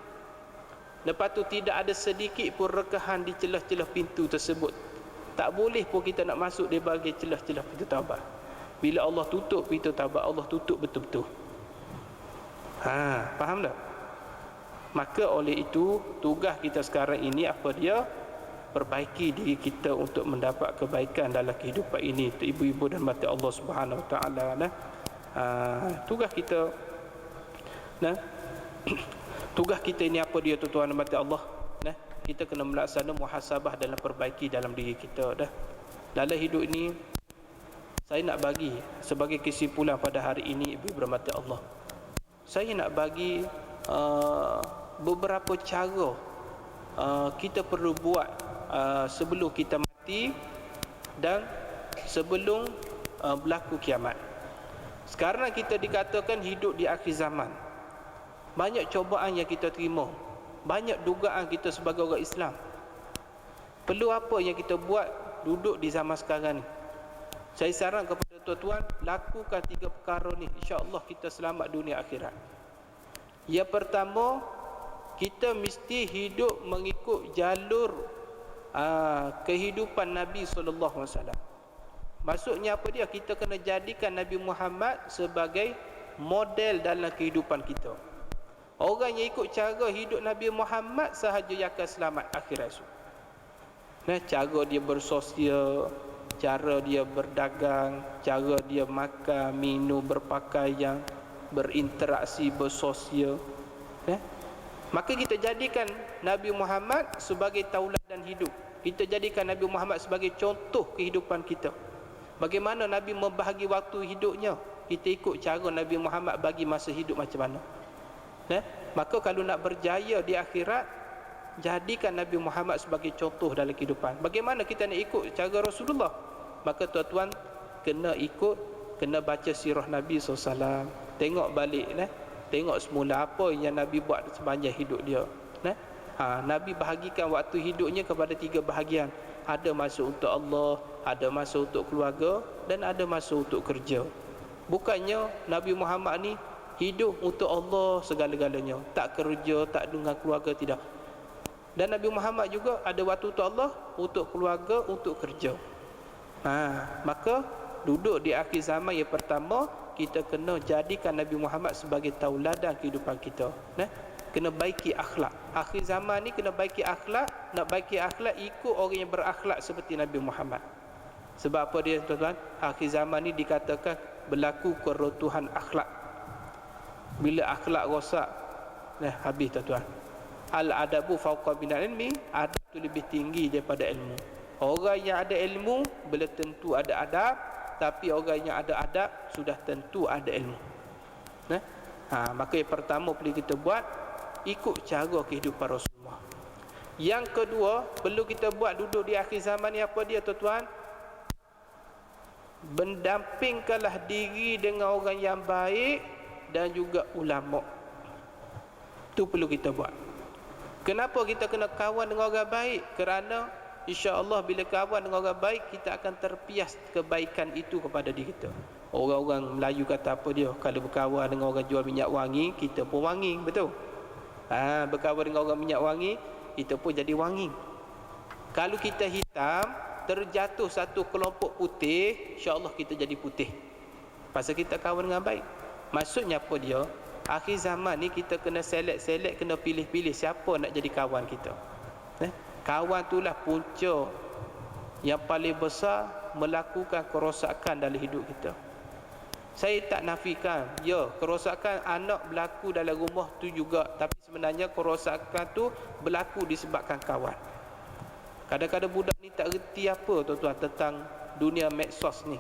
Lepas tu tidak ada sedikit pun rekahan di celah-celah pintu tersebut. Tak boleh pun kita nak masuk di bahagian celah-celah pintu taubat. Bila Allah tutup pintu taubat, Allah tutup betul-betul. Faham tak? Maka oleh itu, tugas kita sekarang ini apa dia? Perbaiki diri kita untuk mendapat kebaikan dalam kehidupan ini. Untuk ibu-ibu dan mati Allah Subhanahu Wa Taala. Tugas kita. Tugas kita ini apa dia, tuan-tuan dan mati Allah? Kita kena melaksanakan muhasabah dalam perbaiki dalam diri kita. Dalam hidup ini, saya nak bagi sebagai kesimpulan pada hari ini, ibu bermati Allah, saya nak bagi beberapa cara kita perlu buat sebelum kita mati dan sebelum berlaku kiamat. Sekarang kita dikatakan hidup di akhir zaman. Banyak cobaan yang kita terima, banyak dugaan kita sebagai orang Islam. Perlu apa yang kita buat duduk di zaman sekarang ni? Saya saran kepada tuan-tuan, lakukan 3 perkara ni, insya-Allah kita selamat dunia akhirat. Yang pertama, kita mesti hidup mengikut jalur kehidupan Nabi SAW. Maksudnya apa dia? Kita kena jadikan Nabi Muhammad sebagai model dalam kehidupan kita. Orang yang ikut cara hidup Nabi Muhammad sahaja yang akan selamat akhirat esok. Cara dia bersosial, cara dia berdagang, cara dia makan, minum, berpakaian, berinteraksi, bersosial. Maka kita jadikan Nabi Muhammad sebagai tauladan hidup. Kita jadikan Nabi Muhammad sebagai contoh kehidupan kita. Bagaimana Nabi membahagi waktu hidupnya, kita ikut cara Nabi Muhammad bagi masa hidup macam mana. Maka kalau nak berjaya di akhirat, jadikan Nabi Muhammad sebagai contoh dalam kehidupan. Bagaimana kita nak ikut cara Rasulullah? Maka tuan-tuan kena ikut, kena baca sirah Nabi SAW. Tengok balik Tengok semula apa yang Nabi buat sepanjang hidup dia. Nabi bahagikan waktu hidupnya kepada 3 bahagian. Ada masa untuk Allah, ada masa untuk keluarga, dan ada masa untuk kerja. Bukannya Nabi Muhammad ni hidup untuk Allah segala-galanya, tak kerja, tak dengan keluarga, tidak. Dan Nabi Muhammad juga ada waktu untuk Allah, untuk keluarga, untuk kerja. Maka duduk di akhir zaman yang pertama, kita kena jadikan Nabi Muhammad sebagai tauladan kehidupan kita. Kena baiki akhlak. Akhir zaman ni kena baiki akhlak. Nak baiki akhlak, ikut orang yang berakhlak seperti Nabi Muhammad. Sebab apa dia, tuan-tuan? Akhir zaman ni dikatakan berlaku keruntuhan akhlak. Bila akhlak rosak, habis, tuan-tuan. Al-adabu fawqa binal ilmi, adab tu lebih tinggi daripada ilmu. Orang yang ada ilmu belum tentu ada adab, tapi orang yang ada adab sudah tentu ada ilmu. Maka yang pertama perlu kita buat, ikut cara kehidupan Rasulullah. Yang kedua perlu kita buat duduk di akhir zaman ni, apa dia, tuan-tuan? Mendampingkanlah diri dengan orang yang baik dan juga ulama. Itu perlu kita buat. Kenapa kita kena kawan dengan orang baik? Kerana insya-Allah bila kawan dengan orang baik, kita akan terpias kebaikan itu kepada diri kita. Orang-orang Melayu kata apa dia? Kalau berkawan dengan orang jual minyak wangi, kita pun wangi, betul? Berkawan dengan orang minyak wangi, kita pun jadi wangi. Kalau kita hitam, terjatuh satu kelompok putih, insya-Allah kita jadi putih. Pasal kita kawan dengan baik. Maksudnya apa dia? Akhir zaman ni kita kena select, kena pilih-pilih siapa nak jadi kawan kita. Kawan itulah punca yang paling besar melakukan kerosakan dalam hidup kita. Saya tak nafikan, kerosakan anak berlaku dalam rumah tu juga, tapi sebenarnya kerosakan tu berlaku disebabkan kawan. Kadang-kadang budak ni tak reti apa, tuan-tuan, tentang dunia medsos ni.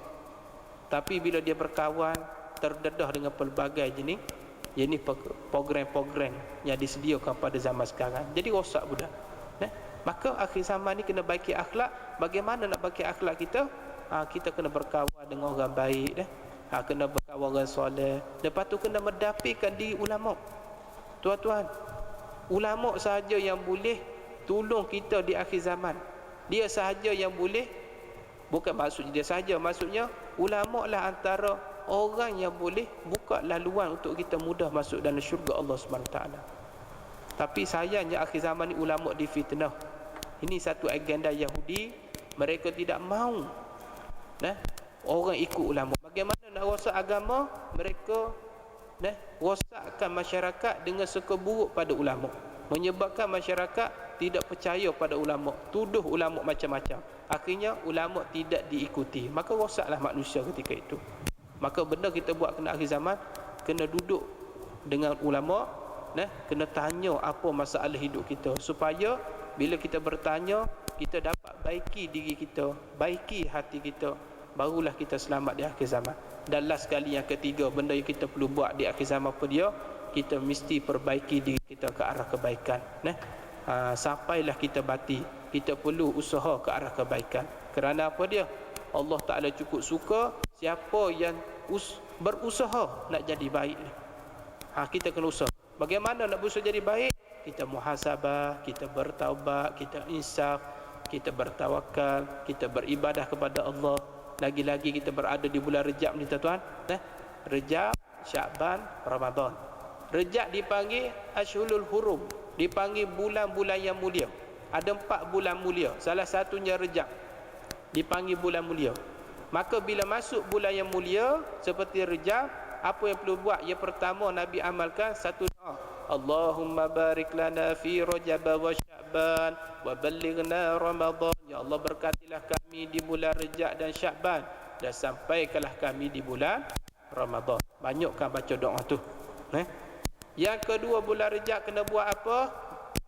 Tapi bila dia berkawan, terdedah dengan pelbagai jenis program-program yang disediakan pada zaman sekarang. Jadi rosak budak. Maka akhir zaman ni kena baiki akhlak. Bagaimana nak baiki akhlak kita? Kita kena berkawan dengan orang baik, kena berkawan orang soleh. Lepas tu kena mendapikan diri ulama. Tuan-tuan, ulama sahaja yang boleh tolong kita di akhir zaman. Dia sahaja yang boleh, bukan maksudnya dia sahaja, maksudnya ulama lah antara orang yang boleh buka laluan untuk kita mudah masuk dalam syurga Allah SWT. Tapi sayangnya akhir zaman ni ulama difitnah. Ini satu agenda Yahudi. Mereka tidak mahu orang ikut ulama. Bagaimana nak rosak agama? Mereka rosakkan masyarakat dengan suka buruk pada ulama, menyebabkan masyarakat tidak percaya pada ulama, tuduh ulama macam-macam. Akhirnya ulama tidak diikuti, maka rosaklah manusia ketika itu. Maka benda kita buat kena akhir zaman, kena duduk dengan ulama, kena tanya apa masalah hidup kita, supaya bila kita bertanya, kita dapat baiki diri kita, baiki hati kita, barulah kita selamat di akhir zaman. Dan last sekali, yang ketiga, benda yang kita perlu buat di akhir zaman apa dia? Kita mesti perbaiki diri kita ke arah kebaikan. Sampailah kita mati, kita perlu usaha ke arah kebaikan. Kerana apa dia? Allah Ta'ala cukup suka siapa yang berusaha nak jadi baik. Kita kena usaha. Bagaimana nak berusaha jadi baik? Kita muhasabah, kita bertaubat, kita insaf, kita bertawakal, kita beribadah kepada Allah. Lagi-lagi kita berada di bulan Rejab ni, tuan-tuan. Rejab, Syakban, Ramadan. Rejab dipanggil Ashhurul Hurum, dipanggil bulan-bulan yang mulia. Ada 4 bulan mulia, salah satunya Rejab, dipanggil bulan mulia. Maka bila masuk bulan yang mulia seperti Rejab, apa yang perlu buat? Yang pertama Nabi amalkan satu doa. Allahumma barik lana fi Rajab wa Sya'ban wa ballighna Ramadan. Ya Allah, berkatilah kami di bulan Rejab dan Sya'ban, dan sampaikanlah kami di bulan Ramadan. Banyakkan baca doa tu. Yang kedua, bulan Rejab kena buat apa?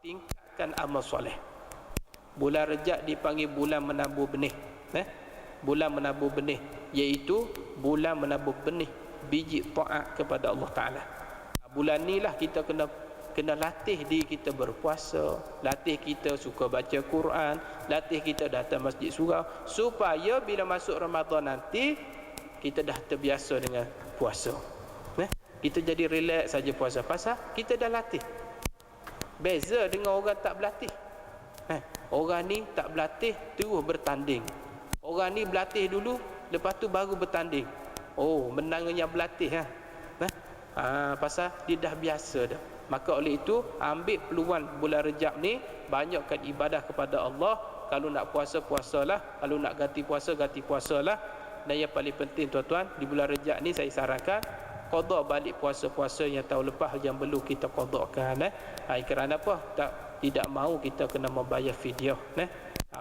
Tingkatkan amal soleh. Bulan Rejab dipanggil bulan menabur benih. Bulan menabur benih, iaitu bulan menabur benih biji taat kepada Allah Ta'ala. Bulan ni lah kita kena latih diri kita berpuasa, latih kita suka baca Quran, latih kita datang masjid surau, supaya bila masuk Ramadan nanti kita dah terbiasa dengan puasa. Kita jadi relax saja puasa. Pasal kita dah latih. Beza dengan orang tak berlatih. Orang ni tak berlatih terus bertanding. Orang ni berlatih dulu, lepas tu baru bertanding. Oh, menangnya berlatih pasal dia dah biasa dah. Maka oleh itu, ambil peluang bulan Rejab ni, banyakkan ibadah kepada Allah. Kalau nak puasa, puasalah. Kalau nak ganti puasalah. Dan yang paling penting tuan-tuan, di bulan Rejab ni saya sarankan qada balik puasa-puasa yang tahun lepas yang belum kita qadakan. Kerana apa? Tidak mahu kita kena membayar fidyah.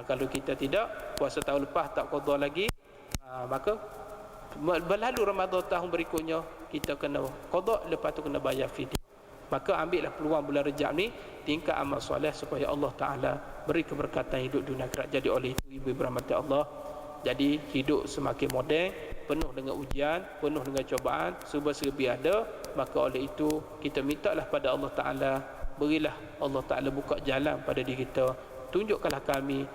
Kalau kita tidak, puasa tahun lepas tak qada lagi, maka berlalu Ramadan tahun berikutnya kita kena qada, lepas tu kena bayar fidyah. Maka ambillah peluang bulan Rejab ni, tingkat amal soleh supaya Allah Ta'ala beri keberkatan hidup dunia akhirat. Jadi oleh itu ibu berahmati Allah, jadi hidup semakin moden, penuh dengan ujian, penuh dengan cobaan, serba-serbi ada. Maka oleh itu kita mintalah pada Allah Ta'ala, berilah Allah Ta'ala buka jalan pada diri kita, tunjukkanlah kami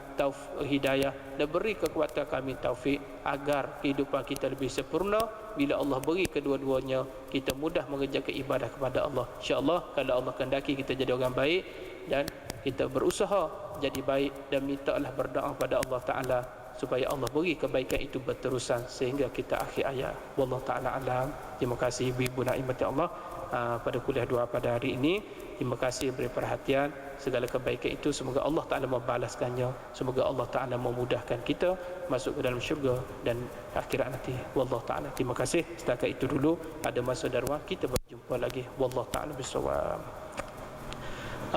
hidayah dan beri kekuatan kami taufik agar kehidupan kita lebih sempurna. Bila Allah beri kedua-duanya, kita mudah mengerjakan ibadah kepada Allah. InsyaAllah kalau Allah kehendaki kita jadi orang baik dan kita berusaha jadi baik, dan mintalah berdoa pada Allah Ta'ala supaya Allah beri kebaikan itu berterusan sehingga kita akhir hayat. Wallahu ta'ala alam. Terima kasih ibu-ibu naimati Allah pada kuliah doa pada hari ini. Terima kasih beri perhatian. Segala kebaikan itu semoga Allah Ta'ala membalaskannya. Semoga Allah Ta'ala memudahkan kita masuk ke dalam syurga dan akhirat nanti. Wallahu ta'ala. Terima kasih. Setakat itu dulu. Ada masa dan ruang kita berjumpa lagi. Wallahu ta'ala bisawab.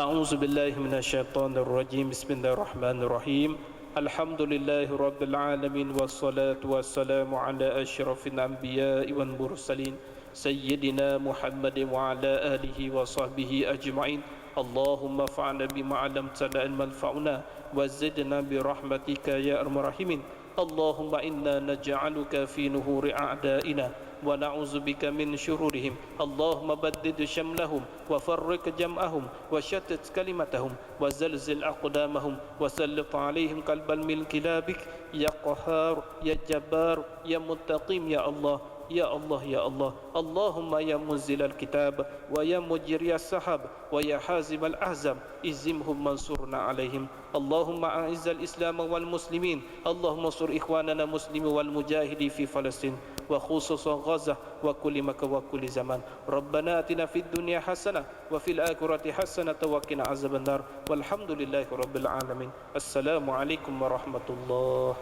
A'udzu billahi minasyaitonir rajim. Bismillahirrahmanirrahim. Alhamdulillahi rabbil alamin, wassalatu wassalamu ala asyrafil anbiya'i wal mursalin sayyidina Muhammadin wa ala alihi wa sahbihi ajma'in. Allahumma fa'na bima 'allamtana ilman yanfa'una wa zidna bi rahmatika ya arhamar rahimin. Allahumma inna naj'aluka fi nuhuri a'da'ina wa na'udzubika min syururihim. Allahumma baddid syamlahum wa farriq jam'ahum wa shattit kalimatahum wa zalzil aqdamahum wa sallit 'alaihim qalbal milki labik ya qahhar ya jabbar ya muttaqim ya Allah. Ya Allah, Ya Allah. Allahumma ya munzil al-kitab wa ya mujri as-sahab wa ya hazim al-ahzab izimhum mansurna alaihim. Allahumma a'izz al-islam wal muslimin. Allahumma sur ikhwanana muslimin wal mujahidi fi Palestin wa khususan Gaza wa kulli makan wa kulli zaman. Rabbana atina fid dunya hasanah wa fil akhirati hasanah wa qina azabannar. Walhamdulillahi rabbil alamin. Assalamualaikum warahmatullahi